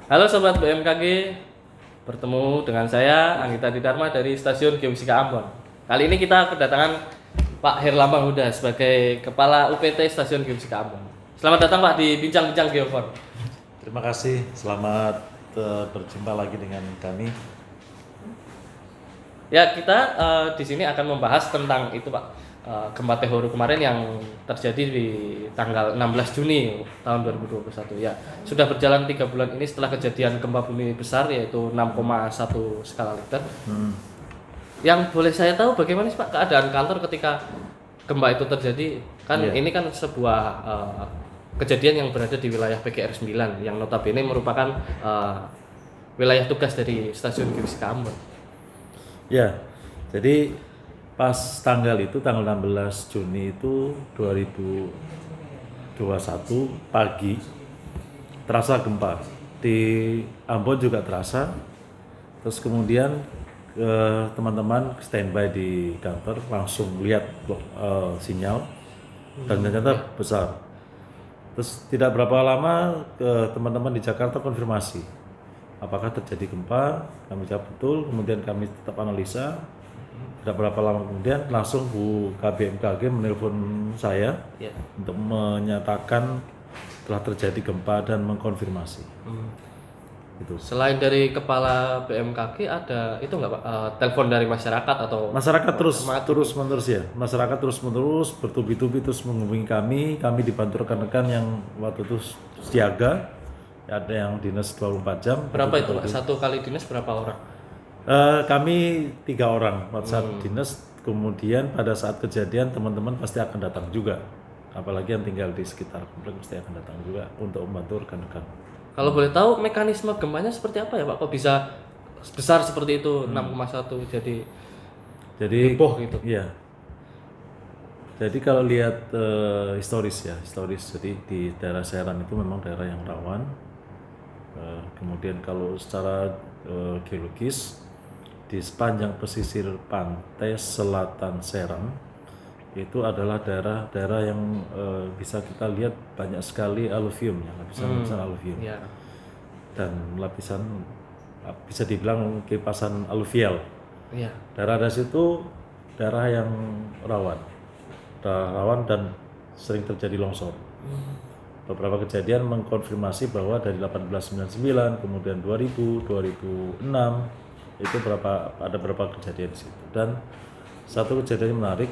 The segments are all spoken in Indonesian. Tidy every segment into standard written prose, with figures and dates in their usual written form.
Halo Sobat BMKG, bertemu dengan saya Anggita Didharma dari Stasiun Geofisika Ambon. Kali ini kita kedatangan Pak Herlambang Huda sebagai Kepala UPT Stasiun Geofisika Ambon. Selamat datang Pak di Bincang-Bincang Geofon. Terima kasih, selamat berjumpa lagi dengan kami. Ya kita di sini akan membahas tentang itu Pak, gempa Tehoru kemarin yang terjadi di tanggal 16 Juni tahun 2021 ya. Sudah berjalan 3 bulan ini setelah kejadian gempa bumi besar yaitu 6,1 skala Richter. Yang boleh saya tahu bagaimana sih Pak keadaan kantor ketika gempa itu terjadi? Kan Iya. ini kan sebuah kejadian yang berada di wilayah PGR 9 yang notabene merupakan wilayah tugas dari Stasiun Geofisika Ambon. Ya, jadi pas tanggal 16 Juni itu 2021 pagi terasa gempa. Di Ambon juga terasa. Terus kemudian teman-teman standby di kantor langsung lihat sinyal dan ternyata besar. Terus tidak berapa lama teman-teman di Jakarta konfirmasi apakah terjadi gempa, kami jawab betul, kemudian kami tetap analisa. Tidak berapa lama kemudian langsung Bu KBMKG menelpon saya Ya. untuk menyatakan telah terjadi gempa dan mengkonfirmasi. Itu. Selain dari kepala BMKG ada itu nggak Pak, telepon dari masyarakat atau Masyarakat terus menerus ya, masyarakat terus menerus bertubi-tubi terus menghubungi kami dibantu rekan-rekan yang waktu itu siaga, ada yang dinas 24 jam. berapa itu Pak? Satu kali dinas berapa orang? Kami 3 orang pada saat dinas, kemudian pada saat kejadian teman-teman pasti akan datang juga, apalagi yang tinggal di sekitar komplek pasti akan datang juga untuk membantu rekan-rekan. Kalau boleh tahu mekanisme gempanya seperti apa ya Pak? Kok bisa besar seperti itu 6,1 jadi heboh gitu? Iya. Jadi kalau lihat historis, jadi di daerah Serang itu memang daerah yang rawan. Kemudian kalau secara geologis di sepanjang pesisir pantai selatan Serang itu adalah daerah-daerah yang bisa kita lihat banyak sekali aluvium, ya, lapisan-lapisan aluvium. Ya. Dan lapisan bisa dibilang kipasan aluvial. Iya. Daerah dari situ daerah yang rawan dan sering terjadi longsor. Beberapa kejadian mengkonfirmasi bahwa dari 1899, kemudian 2000, 2006 itu ada beberapa kejadian di situ. Dan satu kejadian yang menarik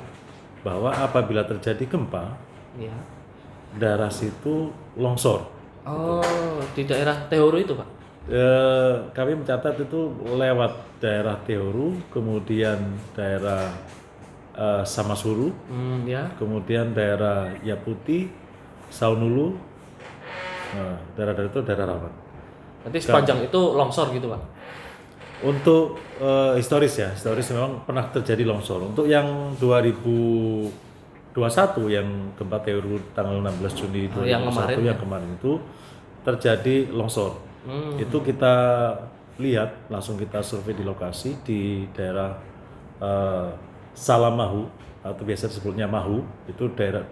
bahwa apabila terjadi gempa, Iya. daerah situ longsor. Oh, di daerah Tehoru itu Pak? Kami mencatat itu lewat daerah Tehoru, kemudian daerah Samasuru, Ya. kemudian daerah Yaputi, Saunulu. Nah, daerah-daerah itu daerah rawan. Nanti sepanjang itu longsor gitu Pak? Untuk historis memang pernah terjadi longsor. Untuk yang 2021 yang gempa Tehoru tanggal 16 Juni 2021 yang kemarin itu terjadi longsor. Itu kita lihat, langsung kita survei di lokasi di daerah Salamahu atau biasa disebutnya Mahu, itu daerah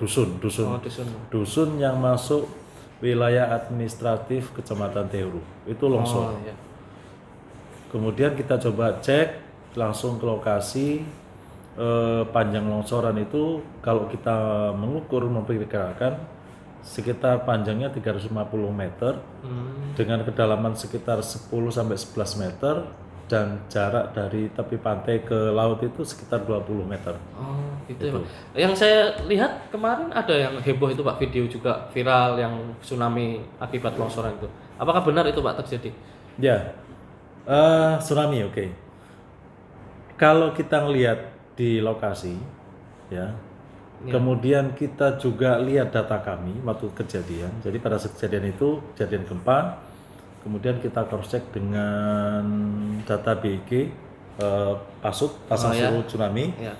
dusun yang masuk wilayah administratif Kecamatan Tehoru. Itu longsor. Iya. Kemudian kita coba cek langsung ke lokasi, panjang longsoran itu kalau kita mengukur memperkirakan sekitar panjangnya 350 meter dengan kedalaman sekitar 10 sampai 11 meter dan jarak dari tepi pantai ke laut itu sekitar 20 meter. Oh, gitu ya Pak. Yang saya lihat kemarin ada yang heboh itu Pak, video juga viral yang tsunami akibat longsoran itu. Apakah benar itu Pak terjadi? Ya, tsunami oke. Kalau kita ngelihat di lokasi, ya, kemudian kita juga lihat data kami waktu kejadian. Jadi pada saat kejadian itu, kejadian gempa, kemudian kita cross check dengan data BG pasang surut tsunami. Ya.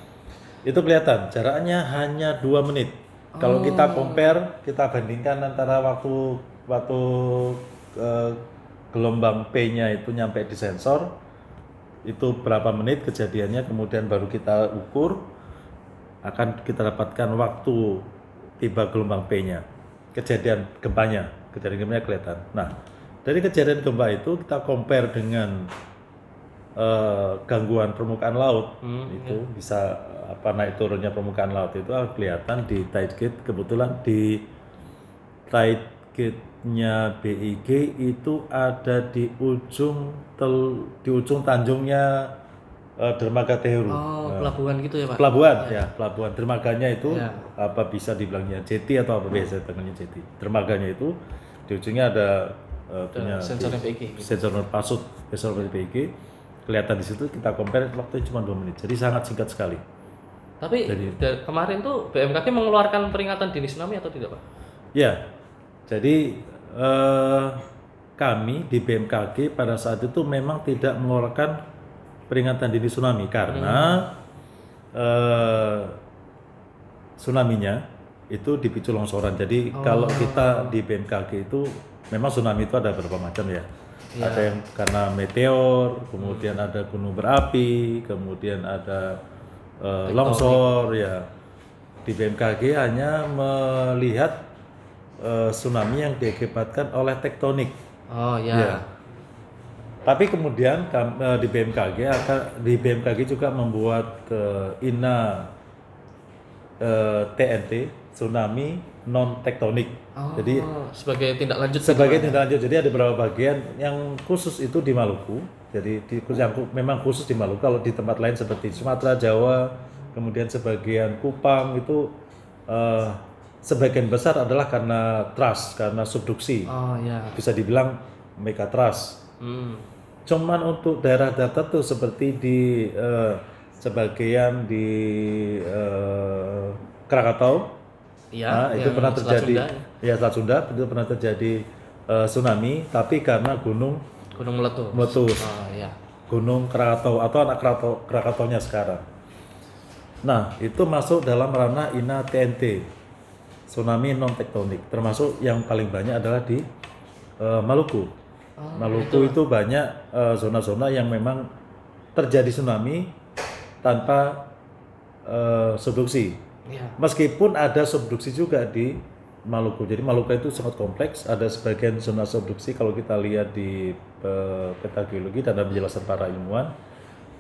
Itu kelihatan jaraknya hanya 2 menit. Kalau kita compare, kita bandingkan antara waktu gelombang P-nya itu nyampe di sensor itu berapa menit kejadiannya, kemudian baru kita ukur, akan kita dapatkan waktu tiba gelombang P-nya, kejadian gempanya kelihatan. Nah, dari kejadian gempa itu kita compare dengan gangguan permukaan laut itu bisa naik turunnya permukaan laut itu kelihatan di tide gate. Kebetulan di tide gate-nya BIG itu ada di ujung tanjungnya dermaga Teheru. Pelabuhan gitu ya Pak? Pelabuhan ya, pelabuhan dermaganya itu Ya. apa bisa dibilangnya jetty atau apa biasa dibilangnya jetty. Dermaganya itu di ujungnya ada punya sensornya BIG. sensor pasut, sensor BIG. Kelihatan di situ, kita compare waktunya cuma 2 menit. Jadi sangat singkat sekali. Tapi kemarin tuh BMKG mengeluarkan peringatan dini tsunami atau tidak Pak? Ya. Jadi kami di BMKG pada saat itu memang tidak mengeluarkan peringatan dini tsunami karena tsunami-nya itu dipicu longsoran. Jadi kalau kita di BMKG itu memang tsunami itu ada beberapa macam ya. Ada yang karena meteor, kemudian ada gunung berapi, kemudian ada longsor ya. Di BMKG hanya melihat tsunami yang diakibatkan oleh tektonik. Oh ya. Ya. Tapi kemudian di BMKG juga membuat INA TNT, tsunami non tektonik. Jadi sebagai tindak lanjut. Jadi ada beberapa bagian yang khusus itu di Maluku. Jadi memang khusus di Maluku. Kalau di tempat lain seperti Sumatera, Jawa, kemudian sebagian Kupang itu sebagian besar adalah karena trust, karena subduksi. Oh ya. Bisa dibilang megatrust. Cuman untuk daerah tertentu seperti di sebagian di Krakatau. Iya, Itu pernah terjadi. Selat Sunda itu pernah terjadi tsunami, tapi karena gunung meletus. Oh iya. Gunung Krakatau atau anak Krakataunya sekarang. Nah, itu masuk dalam ranah INA TNT, tsunami non tektonik. Termasuk yang paling banyak adalah di Maluku. Maluku itu banyak zona-zona yang memang terjadi tsunami tanpa subduksi. Ya. Meskipun ada subduksi juga di Maluku. Jadi Maluku itu sangat kompleks. Ada sebagian zona subduksi kalau kita lihat di peta geologi dan ada penjelasan para ilmuwan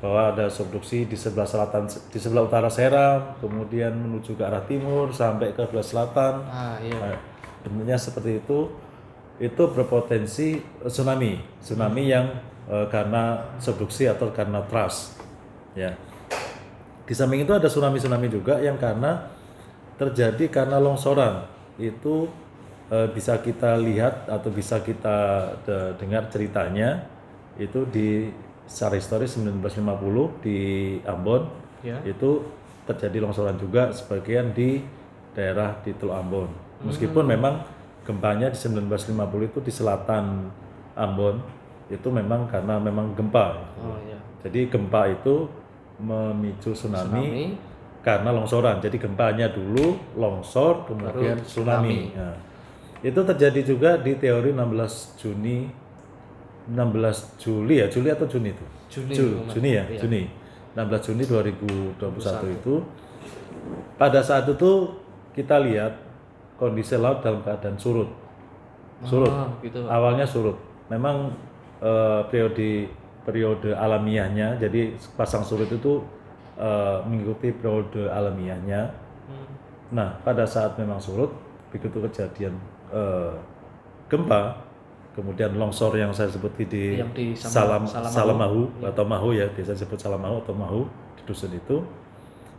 bahwa ada subduksi di sebelah selatan, di sebelah utara Seram, kemudian menuju ke arah timur sampai ke sebelah selatan. Iya. Nah, bentuknya seperti itu. Itu berpotensi tsunami yang karena subduksi atau karena thrust. Ya. Di samping itu ada tsunami juga yang terjadi karena longsoran. Itu bisa kita lihat atau bisa kita dengar ceritanya itu di secara historis 1950 di Ambon. Itu terjadi longsoran juga sebagian di daerah di Teluk Ambon. Meskipun memang gempanya di 1950 itu di selatan Ambon itu memang karena memang gempa. Jadi gempa itu memicu tsunami karena longsoran. Jadi gempanya dulu, longsor, kemudian tsunami. Nah, itu terjadi juga di teori 16 Juli atau Juni itu? Juni ya, Juni. 16 Juni 2021 itu. Pada saat itu kita lihat kondisi laut dalam keadaan surut. Gitu. Awalnya surut. Memang periode alamiahnya, jadi pasang surut itu mengikuti periode alamiahnya. Nah, pada saat memang surut, begitu kejadian gempa, kemudian longsor yang saya sebut di Salamahu atau Mahu ya, biasa disebut Salamahu atau Mahu di dusun itu.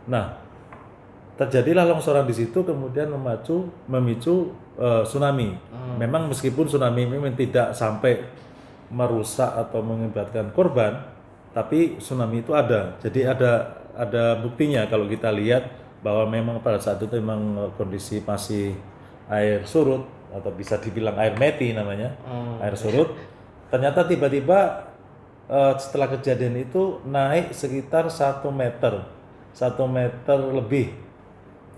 Nah, terjadilah longsoran di situ, kemudian memicu tsunami. Memang meskipun tsunami memang tidak sampai merusak atau mengakibatkan korban, tapi tsunami itu ada. Jadi ada buktinya kalau kita lihat bahwa memang pada saat itu memang kondisi masih air surut atau bisa dibilang air meti namanya, air surut. Ternyata tiba-tiba setelah kejadian itu naik sekitar 1 meter lebih,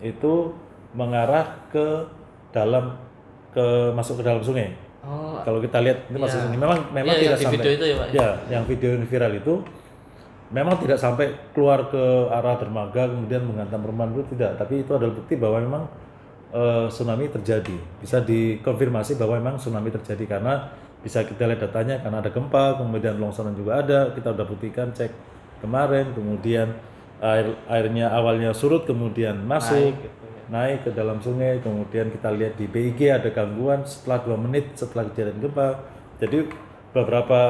itu mengarah masuk ke dalam sungai. Kalau kita lihat ini masuk sungai, memang tidak sampai video itu ya Pak. Ya, yang video yang viral itu memang tidak sampai keluar ke arah dermaga kemudian menghantam perumahan, itu tidak. Tapi itu adalah bukti bahwa memang tsunami terjadi. Bisa dikonfirmasi bahwa memang tsunami terjadi karena bisa kita lihat datanya karena ada gempa, kemudian longsoran juga ada, kita udah buktikan cek kemarin, kemudian airnya awalnya surut kemudian masuk Naik gitu ya. naik ke dalam sungai, kemudian kita lihat di BIG ada gangguan setelah 2 menit setelah kejadian gempa. Jadi beberapa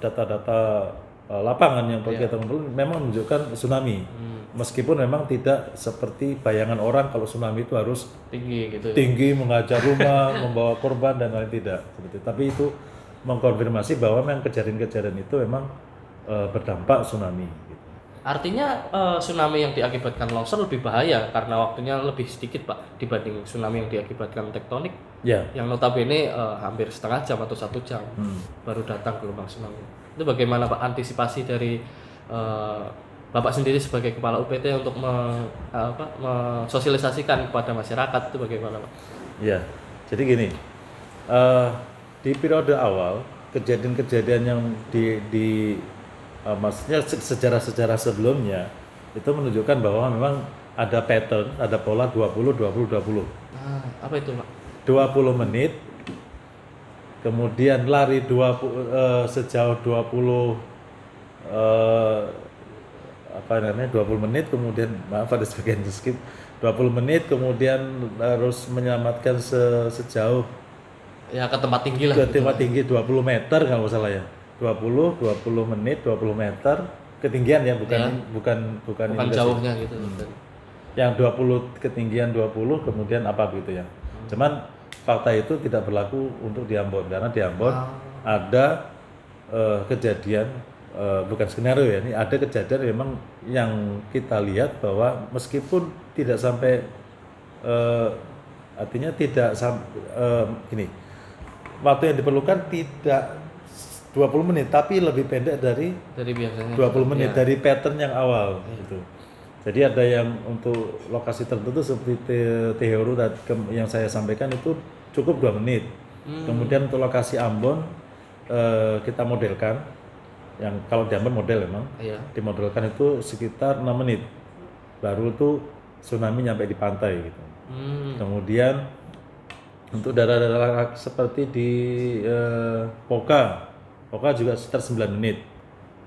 data-data lapangan yang kita kumpulkan memang menunjukkan tsunami. Meskipun memang tidak seperti bayangan orang kalau tsunami itu harus Tinggi gitu ya. tinggi menghajar rumah, membawa korban dan lain tidak seperti itu. Tapi itu mengkonfirmasi bahwa memang kejadian-kejadian itu memang berdampak tsunami. Gitu. Artinya tsunami yang diakibatkan longsor lebih bahaya karena waktunya lebih sedikit Pak dibanding tsunami yang diakibatkan tektonik Ya, yang notabene hampir setengah jam atau 1 jam baru datang gelombang tsunami. Itu bagaimana Pak antisipasi dari Bapak sendiri sebagai kepala UPT untuk mensosialisasikan kepada masyarakat itu bagaimana Pak? ya. Jadi gini, di periode awal kejadian-kejadian yang maksudnya sejarah-sejarah sebelumnya itu menunjukkan bahwa memang ada pattern, ada pola 20 20 20. Nah, apa itu Pak? 20 menit kemudian lari sejauh 20 20 menit kemudian maaf ada sebagian di skip 20 menit kemudian harus menyelamatkan sejauh Ya ke tempat tinggi lah. ke gitu. tempat tinggi 20 meter kalau nggak salah ya 20 menit 20 meter ketinggian ya bukan Bukan ini jauhnya gitu. yang 20 ketinggian 20 kemudian apa gitu ya. Cuman fakta itu tidak berlaku untuk di Ambon karena di Ambon ada kejadian bukan skenario ya, ini ada kejadian memang yang kita lihat bahwa meskipun tidak sampai artinya tidak gini. Waktu yang diperlukan tidak 20 menit tapi lebih pendek dari biasanya 20 menit dari pattern yang awal gitu. Jadi ada yang untuk lokasi tertentu seperti Teheru yang saya sampaikan itu cukup 2 menit. Kemudian untuk lokasi Ambon kita modelkan yang kalau di Ambon model memang dimodelkan itu sekitar 6 menit. Baru itu tsunami nyampe di pantai gitu. Kemudian untuk daerah-daerah seperti di Poka juga sekitar 9 menit.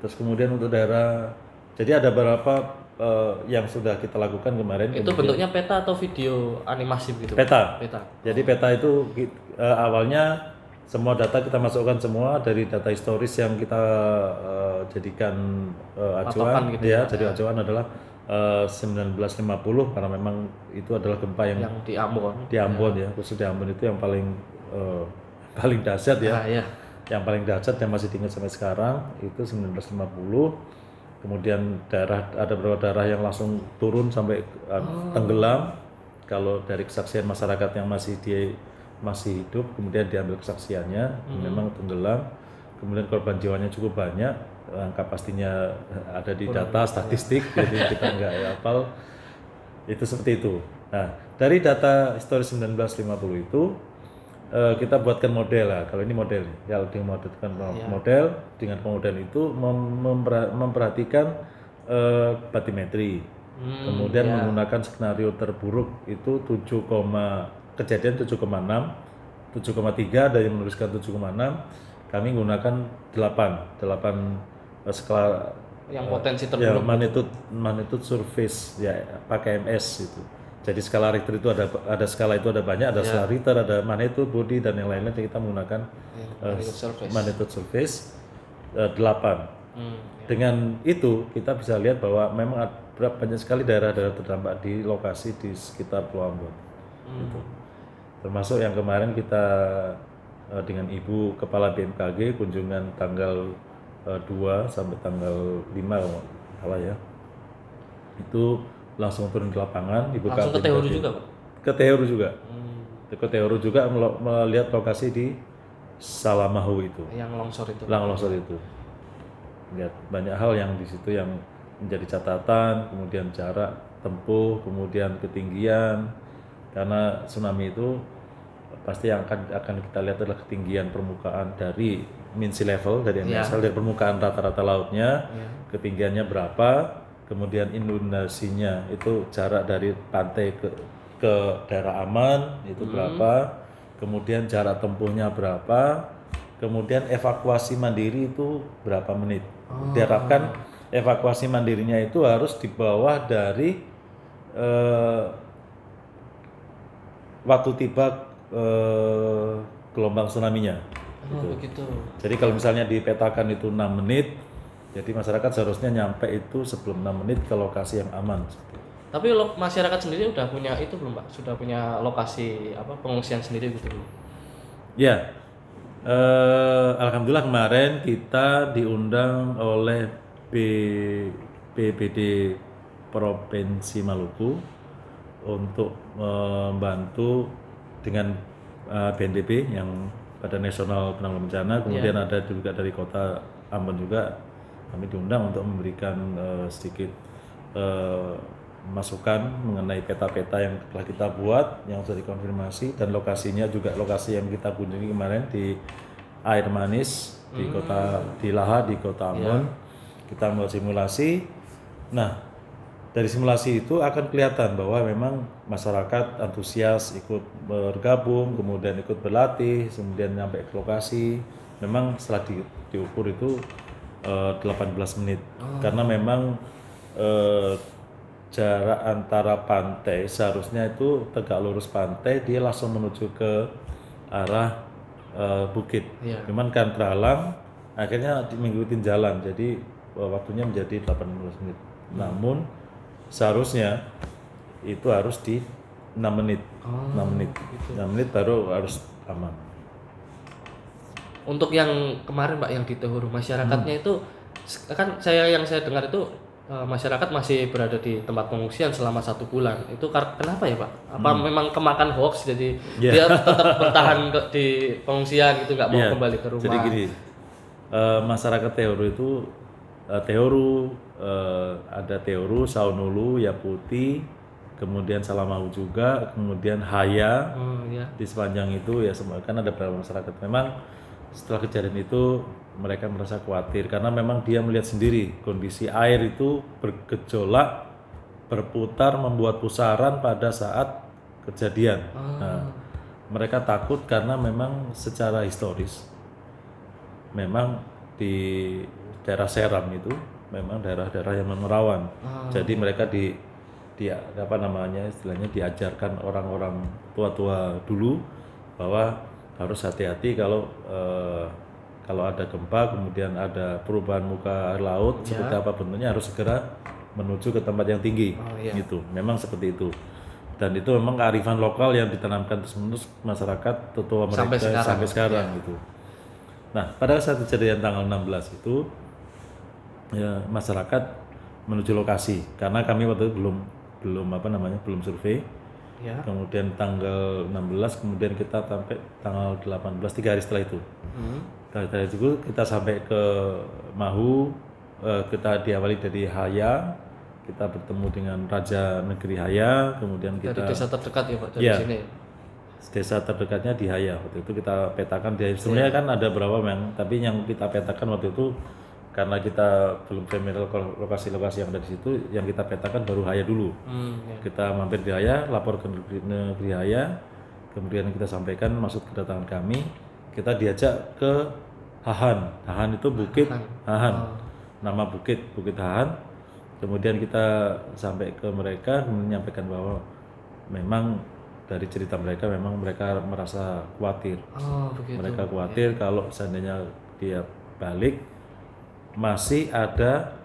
Terus kemudian untuk daerah, jadi ada beberapa yang sudah kita lakukan kemarin. Itu bentuknya peta atau video animasi gitu? Peta. Peta. Jadi peta itu awalnya semua data kita masukkan semua dari data historis yang kita jadikan acuan, Patokan gitu ya. Jadi acuan adalah 1950 karena memang itu adalah gempa yang di Ambon. Di Ambon ya, khusus di Ambon itu yang paling dahsyat ya. Nah, ya. Yang paling dahsyat yang masih diingat sampai sekarang itu 1950. Kemudian ada beberapa daerah yang langsung turun sampai tenggelam. Kalau dari kesaksian masyarakat yang masih hidup, kemudian diambil kesaksiannya, memang tenggelam. Kemudian korban jiwanya cukup banyak. Angka pastinya ada di data statistik, jadi kita nggak hafal. Itu seperti itu. Nah, dari data historis 1950 itu kita buatkan model lah. Kalau ini model, ya dimodalkan model dengan pemodel itu memperhatikan batimetri. Kemudian menggunakan skenario terburuk itu kejadian 7,6, 7,3 ada yang menuliskan 7,6. Kami menggunakan 8 skala yang potensi terburuk. Ya, magnitude surface ya pakai MS itu. Jadi skala Richter itu ada skala itu ada banyak, ada skala Richter, ada magnitude, body dan yang lainnya. Kita menggunakan magnitude surface 8. Dengan itu kita bisa lihat bahwa memang banyak sekali daerah-daerah terdampak di lokasi di sekitar Pulau Ambon. Gitu. Termasuk yang kemarin kita dengan Ibu Kepala BMKG kunjungan tanggal 2 sampai tanggal 5 kalau salah ya. Itu langsung turun ke lapangan, Ibu Langsung ke Teheru juga, Pak? Ke Teheru juga. Ke Teheru juga melihat lokasi di Salamahu itu. Yang longsor itu. Longsor itu. Lihat banyak hal yang di situ yang menjadi catatan, kemudian jarak tempuh, kemudian ketinggian. Karena tsunami itu pasti yang akan kita lihat adalah ketinggian permukaan dari mean sea level dari MSL dari permukaan rata-rata lautnya, ketinggiannya berapa, kemudian inundasinya itu jarak dari pantai ke daerah aman itu berapa, kemudian jarak tempuhnya berapa, kemudian evakuasi mandiri itu berapa menit. Diharapkan evakuasi mandirinya itu harus di bawah dari waktu tiba gelombang tsunami-nya. Begitu. Jadi kalau misalnya dipetakan itu 6 menit, jadi masyarakat seharusnya nyampe itu sebelum 6 menit ke lokasi yang aman. Tapi masyarakat sendiri udah punya itu belum Pak? Sudah punya lokasi pengungsian sendiri gitu belum? Ya, alhamdulillah kemarin kita diundang oleh BPBD Provinsi Maluku untuk membantu dengan BNPB yang Badan Nasional Penanggulangan Bencana, kemudian ada juga dari Kota Ambon juga kami diundang untuk memberikan sedikit masukan mengenai peta-peta yang telah kita buat yang sudah dikonfirmasi, dan lokasinya juga lokasi yang kita kunjungi kemarin di Air Manis di kota di Laha di Kota Ambon. Kita membuat simulasi. Nah, dari simulasi itu akan kelihatan bahwa memang masyarakat antusias ikut bergabung, kemudian ikut berlatih, kemudian sampai ke lokasi. Memang setelah diukur itu 18 menit. Karena memang jarak antara pantai seharusnya itu tegak lurus pantai, dia langsung menuju ke arah bukit. Cuman kan terhalang, akhirnya mengikuti jalan, jadi waktunya menjadi 18 menit. Namun seharusnya itu harus di 6 menit. 6 menit. 6 menit baru harus aman. Untuk yang kemarin Pak yang di Tehuru, masyarakatnya itu kan yang saya dengar itu masyarakat masih berada di tempat pengungsian selama 1 bulan. Itu kenapa ya Pak? Apa memang kemakan hoax jadi dia tetap bertahan di pengungsian gitu, nggak mau kembali ke rumah? Jadi gini, masyarakat Tehuru itu Tehuru ada Tehuru, Saunulu, Yaputi, kemudian Salamahu juga, kemudian Haya. Di sepanjang itu ya semua kan ada beberapa masyarakat. Memang setelah kejadian itu mereka merasa khawatir karena memang dia melihat sendiri kondisi air itu bergejolak, berputar, membuat pusaran pada saat kejadian. Nah, mereka takut karena memang secara historis memang di daerah Seram itu memang daerah-daerah yang rawan. Jadi mereka di apa namanya istilahnya diajarkan orang-orang tua-tua dulu bahwa harus hati-hati kalau ada gempa, kemudian ada perubahan muka air laut seperti apa bentuknya, harus segera menuju ke tempat yang tinggi. Gitu. Memang seperti itu. Dan itu memang kearifan lokal yang ditanamkan terus-menerus masyarakat tua mereka sampai sekarang gitu. Nah, pada saat kejadian tanggal 16 itu ya, masyarakat menuju lokasi karena kami waktu itu belum survei. Kemudian tanggal 16, kemudian kita sampai tanggal 18, 3 hari setelah itu. Setelah itu kita sampai ke Mahu, kita diawali dari Haya, kita bertemu dengan Raja Negeri Haya, kemudian kita dari desa terdekat ya Pak, dari sini. Desa terdekatnya di Haya. Waktu itu kita petakan sebenarnya kan ada berapa memang, tapi yang kita petakan waktu itu karena kita belum familiar lokasi-lokasi yang ada di situ, yang kita petakan baru Haya dulu. Kita mampir di Haya, lapor ke negeri Haya, kemudian kita sampaikan maksud kedatangan kami. Kita diajak ke Hahan. Hahan itu bukit Hahan, nama bukit Hahan. Kemudian kita sampai ke mereka, menyampaikan bahwa memang dari cerita mereka memang mereka merasa khawatir. Mereka khawatir kalau seandainya dia balik masih ada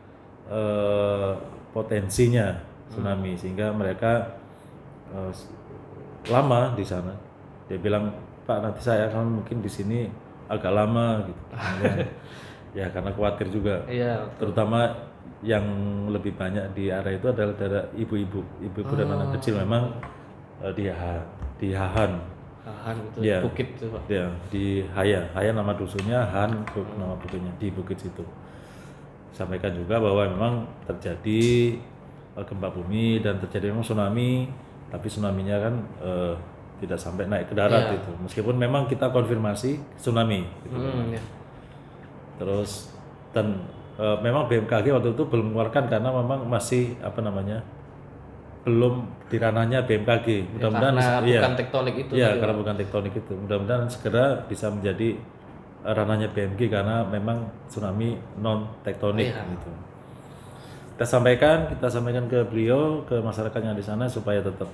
potensinya tsunami, sehingga mereka lama di sana. Dia bilang, Pak, nanti saya akan mungkin di sini agak lama gitu. Ya karena khawatir juga. Terutama yang lebih banyak di area itu adalah daerah ibu-ibu dan anak kecil. Memang di Hahan. Hahan itu bukit itu Pak. Ya, di Haya nama dusunnya, Han nama bukitnya di bukit situ. Sampaikan juga bahwa memang terjadi gempa bumi dan terjadi memang tsunami, tapi tsunami-nya kan tidak sampai naik ke darat itu. Meskipun memang kita konfirmasi tsunami gitu. Terus dan memang BMKG waktu itu belum mengeluarkan karena memang masih belum di ranahnya BMKG. Mudah-mudahan bukan tektonik itu. Karena bukan tektonik itu. Mudah-mudahan segera bisa menjadi ranahnya BMG karena memang tsunami non tektonik Iya. gitu. Kita sampaikan ke beliau, ke masyarakat yang di sana supaya tetap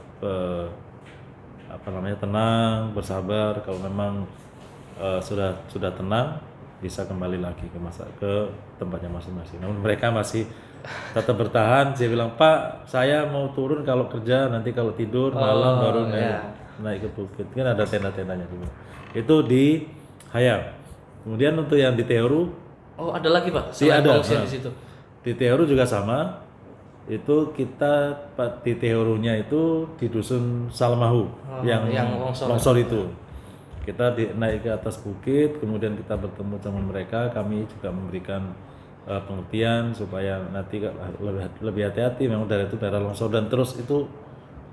tenang, bersabar. Kalau memang sudah tenang, bisa kembali lagi ke tempatnya masing-masing. Namun mereka masih tetap bertahan. Dia bilang, Pak, saya mau turun kalau kerja, nanti kalau tidur malam baru naik ke bukit. Kan ada tenda-tendanya juga. Itu di Hayam. Kemudian untuk yang di Teoru, Oh, ada lagi Pak, selain ada. pengungsian di situ. Di Teoru juga sama. Itu kita di Teorunya itu di dusun Salmahu yang longsor itu. Kita naik ke atas bukit, kemudian kita bertemu sama mereka. Kami juga memberikan pengertian supaya nanti lebih hati-hati. Memang daerah itu daerah longsor dan terus itu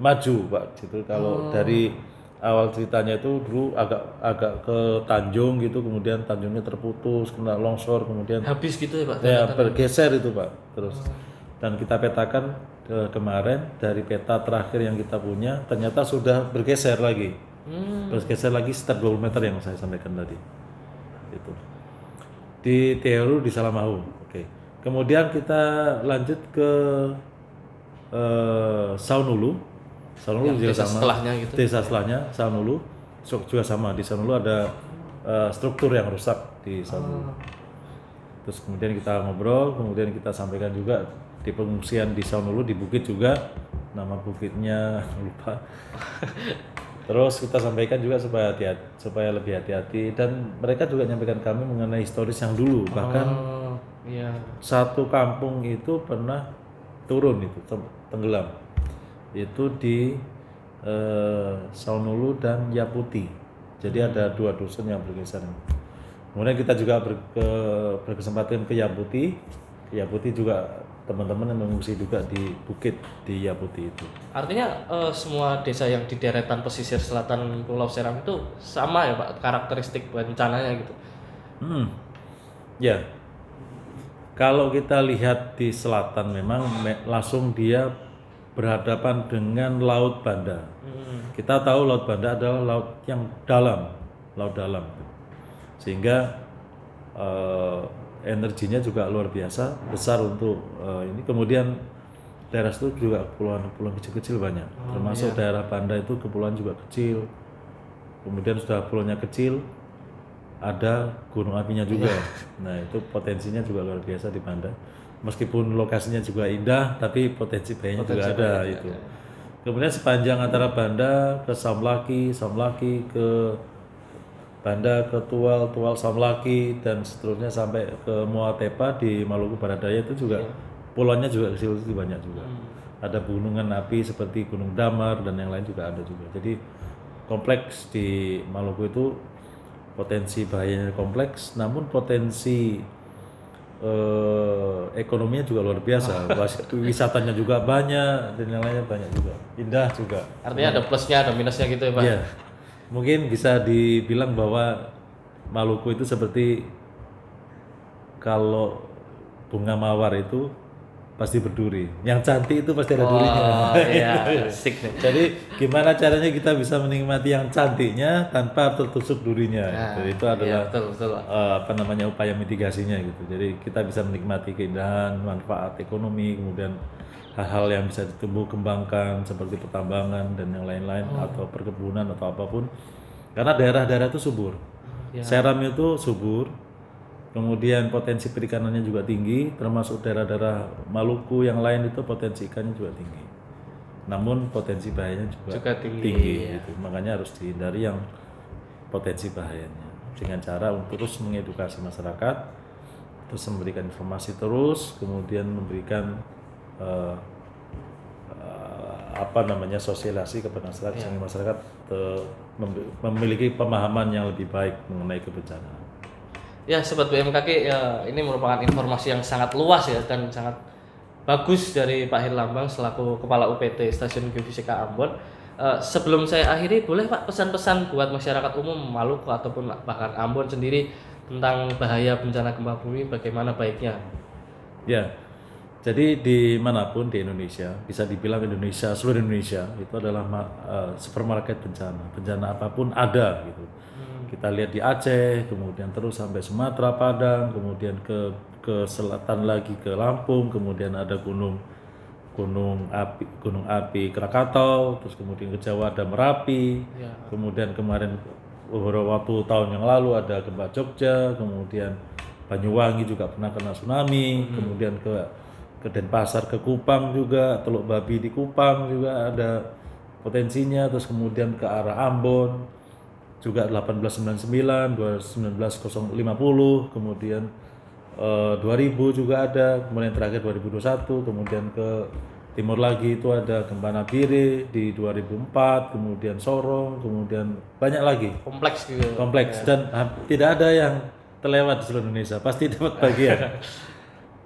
maju, Pak. Gitu. Kalau dari awal ceritanya itu dulu agak ke Tanjung gitu, kemudian Tanjungnya terputus, kena longsor, kemudian Habis gitu ya Pak? ya bergeser itu, Pak. Terus dan kita petakan kemarin dari peta terakhir yang kita punya ternyata sudah bergeser lagi. Bergeser lagi sekitar 20 meter yang saya sampaikan tadi. Itu. Di Teoru di Salamahu. Oke. Kemudian kita lanjut ke Saunulu. Saunulu juga desa sama. setelahnya gitu. Desa setelahnya Saunulu juga sama. Di Saunulu ada struktur yang rusak di Saunulu. Terus kemudian kita ngobrol, kemudian kita sampaikan juga di pengungsian di Saunulu di bukit juga, nama bukitnya lupa. Terus kita sampaikan juga supaya lebih hati-hati dan mereka juga menyampaikan kami mengenai historis yang dulu. Bahkan Iya. satu kampung itu pernah turun itu tenggelam. Itu di Saunulu dan Yaputi. Jadi ada 2 dusun yang bergeser. Kemudian kita juga berkesempatan ke Yaputi. Yaputi juga teman-teman yang mengungsi juga di bukit di Yaputi itu. Artinya semua desa yang di deretan pesisir selatan Pulau Seram itu sama ya Pak karakteristik bencananya gitu. Ya. Kalau kita lihat di selatan memang langsung dia berhadapan dengan Laut Banda. Kita tahu Laut Banda adalah laut yang dalam, laut dalam. Sehingga energinya juga luar biasa besar untuk ini. Kemudian daerah itu juga kepulauan kecil-kecil banyak, termasuk daerah Banda itu kepulauan juga kecil. Kemudian sudah pulaunya kecil, ada gunung apinya juga. Nah itu potensinya juga luar biasa di Banda. Meskipun lokasinya juga indah, tapi potensi bahayanya juga ada itu. Kemudian sepanjang antara Banda ke Samlaki ke Banda ke Tual Samlaki dan seterusnya sampai ke Moatepa di Maluku Barat Daya itu juga pulaunya juga kecil banyak juga. Ada gunungan api seperti Gunung Damar dan yang lain juga ada juga. Jadi kompleks di Maluku itu potensi bahayanya kompleks, namun potensi ekonominya juga luar biasa. Wisatanya juga banyak dan yang lainnya banyak juga. Indah juga. Artinya ada plusnya ada minusnya gitu ya Pak. Iya. Mungkin bisa dibilang bahwa Maluku itu seperti kalau bunga mawar itu pasti berduri. Yang cantik itu pasti ada durinya. Oh iya, asik nih. Jadi gimana caranya kita bisa menikmati yang cantiknya tanpa tertusuk durinya? Nah, Itu adalah betul. upaya mitigasinya gitu. Jadi kita bisa menikmati keindahan, manfaat ekonomi, kemudian hal-hal yang bisa ditumbuh kembangkan seperti pertambangan dan yang lain-lain atau perkebunan atau apapun. Karena daerah-daerah itu subur. Seram itu subur. Kemudian potensi perikanannya juga tinggi, termasuk daerah-daerah Maluku yang lain itu potensi ikannya juga tinggi. Namun potensi bahayanya juga tinggi gitu. Makanya harus dihindari yang potensi bahayanya. Dengan cara untuk terus mengedukasi masyarakat, terus memberikan informasi terus, kemudian memberikan sosialisasi kepada masyarakat sehingga masyarakat memiliki pemahaman yang lebih baik mengenai kebencanaan. Ya Sobat BMKG, ya ini merupakan informasi yang sangat luas ya dan sangat bagus dari Pak Herlambang selaku Kepala UPT Stasiun Geofisika Ambon. Sebelum saya akhiri, boleh Pak pesan-pesan buat masyarakat umum Maluku ataupun bahkan Ambon sendiri tentang bahaya bencana gempa bumi, bagaimana baiknya? Ya, jadi dimanapun di Indonesia, bisa dibilang seluruh Indonesia itu adalah supermarket bencana apapun ada gitu. Kita lihat di Aceh, kemudian terus sampai Sumatera, Padang, kemudian ke selatan lagi ke Lampung, kemudian ada gunung api Krakatau, terus kemudian ke Jawa ada Merapi, Ya. kemudian kemarin beberapa tahun yang lalu ada gempa Jogja, kemudian Banyuwangi juga pernah kena tsunami, kemudian ke Denpasar, ke Kupang juga, Teluk Babi di Kupang juga ada potensinya, terus kemudian ke arah Ambon juga 1899, 19050, kemudian 2000 juga ada, kemudian terakhir 2021, kemudian ke timur lagi itu ada gempa Nabire di 2004, kemudian Sorong, kemudian banyak lagi Kompleks gitu. kompleks dan tidak ada yang terlewat di seluruh Indonesia, pasti dapat bagian.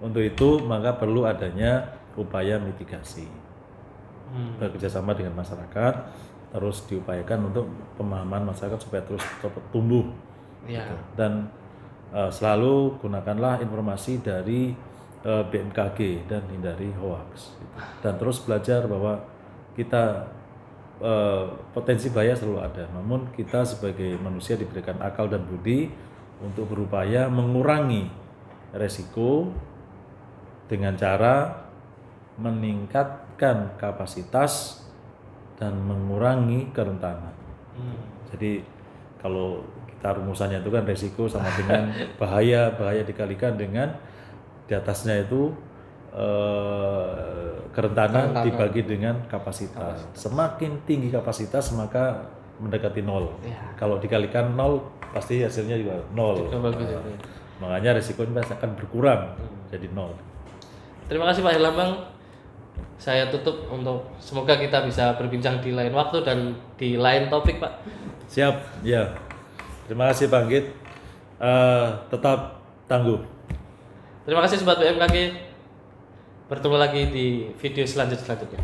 Untuk itu maka perlu adanya upaya mitigasi, bekerjasama dengan masyarakat, terus diupayakan untuk pemahaman masyarakat supaya terus tetap tumbuh. Ya. Dan selalu gunakanlah informasi dari BMKG dan hindari hoax. Dan terus belajar bahwa kita potensi bahaya selalu ada, namun kita sebagai manusia diberikan akal dan budi untuk berupaya mengurangi resiko dengan cara meningkatkan kapasitas dan mengurangi kerentanan. Jadi kalau kita rumusannya itu kan resiko sama dengan bahaya dikalikan dengan di atasnya itu kerentanan dibagi dengan kapasitas. Semakin tinggi kapasitas maka mendekati nol. Kalau dikalikan nol pasti hasilnya juga nol. Bagus, ya. Makanya resikonya akan berkurang jadi nol. Terima kasih Pak Herlambang. Saya tutup untuk semoga kita bisa berbincang di lain waktu dan di lain topik, Pak. Siap, ya. Terima kasih Bang Git. Tetap tangguh. Terima kasih Sobat BMKG. Bertemu lagi di video selanjutnya.